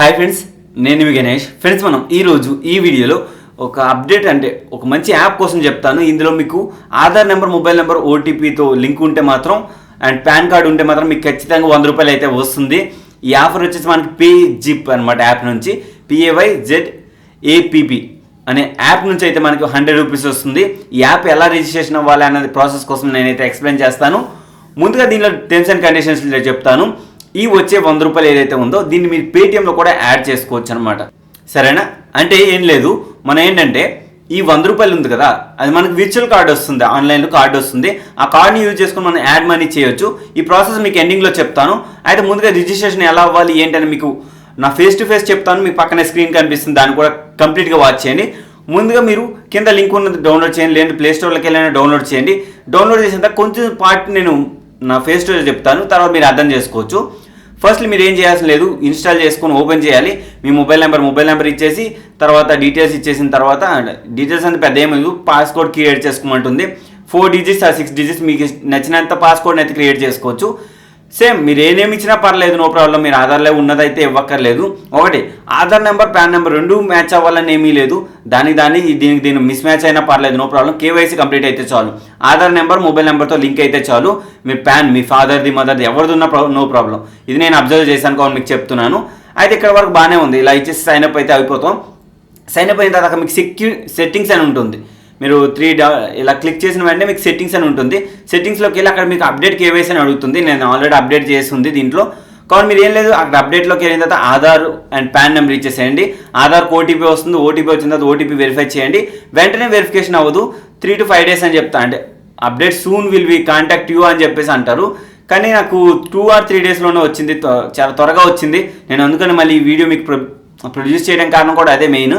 Hi friends, నేను మీ Ganesh. Friends, మనం ఈరోజు ఈ వీడియోలో ఒక అప్డేట్ అంటే ఒక మంచి యాప్ కోసం చెప్తాను. ఇందులో మీకు ఆధార్ నెంబర్, మొబైల్ నెంబర్, ఓటీపీతో లింక్ ఉంటే మాత్రం అండ్ పాన్ కార్డు ఉంటే మాత్రం మీకు ఖచ్చితంగా ₹100 అయితే వస్తుంది. ఈ ఆఫర్ వచ్చేసి మనకి పేజిప్ అనమాట. యాప్ నుంచి PAYZAPP అనే యాప్ నుంచి అయితే మనకి ₹100 వస్తుంది. ఈ యాప్ ఎలా రిజిస్ట్రేషన్ అవ్వాలి అనేది ప్రాసెస్ కోసం నేనైతే ఎక్స్ప్లెయిన్ చేస్తాను. ముందుగా దీనిలో టర్మ్స్ అండ్ కండిషన్స్ చెప్తాను. ఈ వచ్చే ₹100 ఏదైతే ఉందో దీన్ని మీరు పేటిఎంలో కూడా యాడ్ చేసుకోవచ్చు అనమాట. సరేనా? అంటే ఏం లేదు, మనం ఏంటంటే ఈ ₹100 ఉంది కదా, అది మనకు విర్చువల్ కార్డు వస్తుంది, ఆన్లైన్లో కార్డు వస్తుంది. ఆ కార్డుని యూజ్ చేసుకుని మనం యాడ్ మనీ చేయొచ్చు. ఈ ప్రాసెస్ మీకు ఎండింగ్లో చెప్తాను. అయితే ముందుగా రిజిస్ట్రేషన్ ఎలా అవ్వాలి ఏంటని మీకు నా ఫేస్ టు ఫేస్ చెప్తాను. మీ పక్కనే స్క్రీన్ కనిపిస్తుంది, దాన్ని కూడా కంప్లీట్గా వాచ్ చేయండి. ముందుగా మీరు కింద లింక్ ఉన్నది డౌన్లోడ్ చేయండి, లేదంటే ప్లే స్టోర్లోకి వెళ్ళైనా డౌన్లోడ్ చేయండి. డౌన్లోడ్ చేసిన తర్వాత కొంచెం పార్ట్ నేను నా ఫేస్ టు ఫేస్ చెప్తాను, తర్వాత మీరు అర్థం చేసుకోవచ్చు. ఫస్ట్ మీరు ఏం చేయాల్సిన లేదు, ఇన్స్టాల్ చేసుకొని ఓపెన్ చేయాలి. మీ మొబైల్ నెంబర్ ఇచ్చేసి తర్వాత డీటెయిల్స్ ఇచ్చేసిన తర్వాత డీటెయిల్స్ అంతా పెద్ద ఏమి పాస్కోడ్ క్రియేట్ చేసుకోమంటుంది. 4 డిజిట్స్ ఆ 6 డిజిట్స్ మీకు నచ్చినంత పాస్కోడ్ని అయితే క్రియేట్ చేసుకోవచ్చు. సేమ్ మీరు ఏ నేమ్ ఇచ్చినా పర్లేదు, నో ప్రాబ్లం. మీరు ఆధార్లో ఉన్నదైతే ఇవ్వక్కర్లేదు. ఒకటి ఆధార్ నెంబర్, పాన్ నెంబర్ రెండు మ్యాచ్ అవ్వాలని ఏమీ లేదు. దీనికి మిస్ మ్యాచ్ అయినా పర్లేదు, నో ప్రాబ్లం. KYC కంప్లీట్ అయితే చాలు. ఆధార్ నెంబర్, మొబైల్ నెంబర్తో లింక్ అయితే చాలు. మీ పాన్, మీ ఫాదర్ది, మదర్ది ఎవరిది ఉన్నా నో ప్రాబ్లం. ఇది నేను అబ్జర్వ్ చేశాను కాబట్టి మీకు చెప్తున్నాను. అయితే ఇక్కడ వరకు బాగానే ఉంది. ఇలా ఇచ్చేసి సైన్అప్ అయితే అయిపోతాం. సైన్అప్ అయిన తర్వాత మీకు సెట్టింగ్స్ అని ఉంటుంది. మీరు ఇలా క్లిక్ చేసిన వెంటనే మీకు సెట్టింగ్స్ అని ఉంటుంది. సెట్టింగ్స్లోకి వెళ్ళి అక్కడ మీకు అప్డేట్ KYC అని అడుగుతుంది. నేను ఆల్రెడీ అప్డేట్ చేస్తుంది దీంట్లో. కాబట్టి మీరు ఏం లేదు, అక్కడ అప్డేట్లోకి వెళ్ళిన తర్వాత ఆధార్ అండ్ పాన్ నెంబర్ ఇచ్చేసేయండి. ఆధార్కి ఓటీపీ వస్తుంది. ఓటీపీ వచ్చిన తర్వాత ఓటీపీ వెరిఫై చేయండి. వెంటనే వెరిఫికేషన్ అవ్వదు, 3 to 5 days అని చెప్తా. అంటే update soon will we contact you అని చెప్పేసి అంటారు. కానీ నాకు 2 or 3 daysలోనే వచ్చింది, చాలా త్వరగా వచ్చింది. నేను అందుకని మళ్ళీ ఈ వీడియో మీకు ప్రొడ్యూస్ చేయడం కారణం కూడా అదే మెయిన్.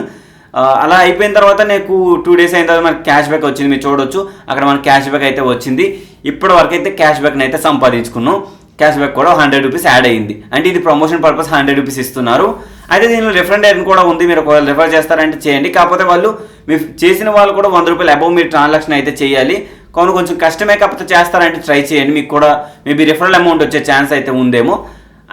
అలా అయిపోయిన తర్వాత నాకు 2 days అయిన తర్వాత మనకి క్యాష్ బ్యాక్ వచ్చింది. మీరు చూడొచ్చు అక్కడ మనకి క్యాష్ బ్యాక్ అయితే వచ్చింది. ఇప్పటి వరకు అయితే క్యాష్ బ్యాక్ని అయితే సంపాదించుకున్నాం. క్యాష్ బ్యాక్ కూడా ₹100 యాడ్ అయ్యింది. అంటే ఇది ప్రమోషన్ పర్పస్ ₹100 ఇస్తున్నారు. అయితే దీనిలో రిఫరెండ్ ఐరన్ కూడా ఉంది. మీరు ఒకవేళ రిఫర్ చేస్తారంటే చేయండి. కాకపోతే వాళ్ళు మీరు చేసిన వాళ్ళు కూడా ₹100 అబౌవ్ మీరు ట్రాన్సాక్షన్ అయితే చేయాలి. కావున కొంచెం కష్టమే, కాకపోతే చేస్తారంటే ట్రై చేయండి. మీకు కూడా మేబీ రిఫరల్ అమౌంట్ వచ్చే ఛాన్స్ అయితే ఉందేమో.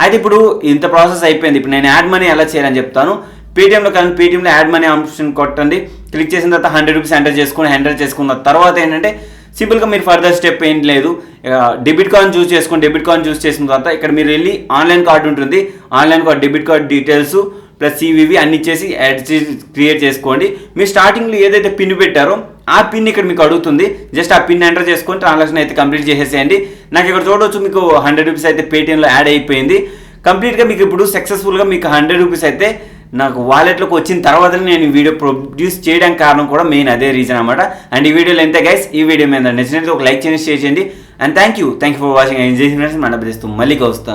అయితే ఇప్పుడు ఇంత ప్రాసెస్ అయిపోయింది. ఇప్పుడు నేను యాడ్ మనీ ఎలా చేయాలని చెప్తాను. పేటిఎంలో కానీ పేటిఎంలో యాడ్ మనీ ఆప్షన్ కొట్టండి. క్లిక్ చేసిన తర్వాత ₹100 ఎంటర్ చేసుకున్న తర్వాత ఏంటంటే సింపుల్గా మీరు ఫర్దర్ స్టెప్ ఏం లేదు, డెబిట్ కార్డ్ చూస్ చేసుకోండి. డెబిట్ కార్డ్ చూస్ చేసిన తర్వాత ఇక్కడ మీరు వెళ్ళి ఆన్లైన్ కార్డు ఉంటుంది. Online card debit card details plus CVV అన్ని ఇచ్చేసి యాడ్ క్రియేట్ చేసుకోండి. మీరు స్టార్టింగ్లో ఏదైతే పిన్ పెట్టారో ఆ పిన్ ఇక్కడ మీకు అడుగుతుంది. జస్ట్ ఆ పిన్ ఎంటర్ చేసుకొని ట్రాన్సాక్షన్ అయితే కంప్లీట్ చేసేసేయండి. నాకు ఇక్కడ చూడవచ్చు మీకు ₹100 అయితే పేటిఎంలో యాడ్ అయిపోయింది. కంప్లీట్గా మీకు ఇప్పుడు సక్సెస్ఫుల్గా మీకు ₹100 అయితే నాకు వాలెట్లోకి వచ్చిన తర్వాతనే నేను వీడియో ప్రొడ్యూస్ చేయడానికి కారణం కూడా మెయిన్ అదే రీజన్ అనమాట. అండ్ ఈ వీడియోలో ఎంత గైస్, ఈ వీడియో మీద నచ్చినట్టు ఒక లైక్ చేయండి, షేర్ చేయండి. And thank you for watching. Enjoy చేసిన మళ్ళీ కలుస్తాను.